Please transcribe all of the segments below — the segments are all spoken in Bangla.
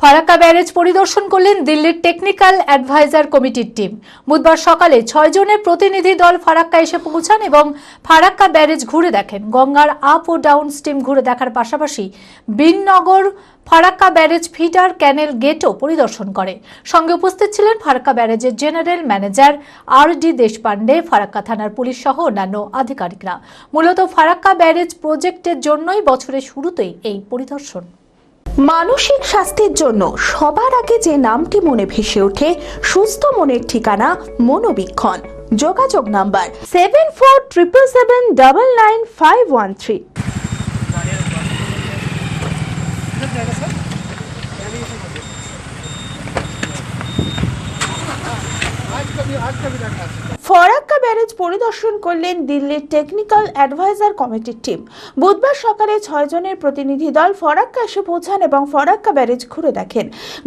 ফারাক্কা ব্যারেজ পরিদর্শন করলেন দিল্লির টেকনিক্যাল অ্যাডভাইজার কমিটির টিম। বুধবার সকালে 6 জনের প্রতিনিধি দল ফারাক্কা এসে পৌঁছান এবং ফারাক্কা ব্যারেজ ঘুরে দেখেন। গঙ্গার আপ ও ডাউন স্ট্রিম ঘুরে দেখার পাশাপাশি Binnagar Farakka barrage feeder canal গেটও পরিদর্শন করে। সঙ্গে উপস্থিত ছিলেন ফারাক্কা ব্যারেজের general manager RD. Deshpande, Farakka থানার পুলিশ সহ অন্যান্য আধিকারিকরা। মূলত ফারাক্কা ব্যারেজ প্রজেক্টের জন্যই বছরের শুরুতেই এই পরিদর্শন। মানসিক স্বাস্থ্যের জন্য সবার আগে যে নামটি মনে ভেসে ওঠে, সুস্থ মনের ঠিকানা মনোবীক্ষণ। যোগাযোগ নাম্বার 7477799513। ফারাক্কা ব্যারেজ পরিদর্শন করলেন দিল্লির টেকনিক্যাল অ্যাডভাইজার কমিটির টিম। বুধবার সকালে 6 জনের প্রতিনিধি দল ফারাক্কা এসে পৌঁছান এবং ফারাক্কা ব্যারেজ ঘুরে দেখেন।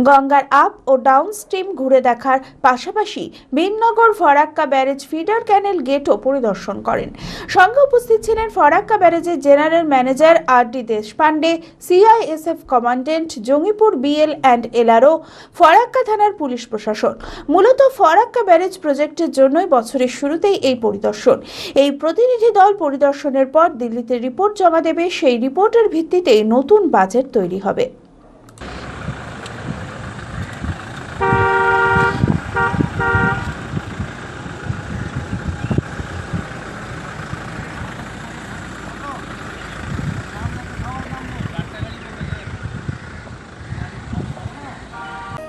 গঙ্গার আপ ও ডাউন স্ট্রিম ঘুরে দেখার পাশাপাশি Binnagar Farakka barrage feeder canal গেটও পরিদর্শন করেন। সঙ্গে উপস্থিত ছিলেন ফারাক্কা ব্যারেজের general manager RD. Deshpande, CISF commandant, Jangipur BL and LRO, Farakka থানার পুলিশ প্রশাসন। মূলত ফারাক্কা ব্যারেজ প্রজেক্টের জন্যই বছরের শুরুতেই এই পরিদর্শন। এই প্রতিনিধি দল পরিদর্শনের পর দিল্লিতে রিপোর্ট জমা দেবে। সেই রিপোর্টের ভিত্তিতে নতুন বাজেট তৈরি হবে।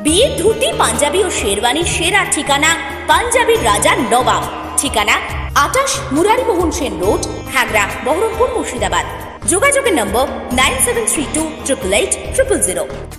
বিয়ের ধুতি, পাঞ্জাবি ও শেরওয়ানির সেরা ঠিকানা পাঞ্জাবির রাজা নবাব। ঠিকানা 28 মুরারিমোহন সেন রোড, হাগরা, বহরমপুর, মুর্শিদাবাদ। যোগাযোগের নম্বর 9732888000।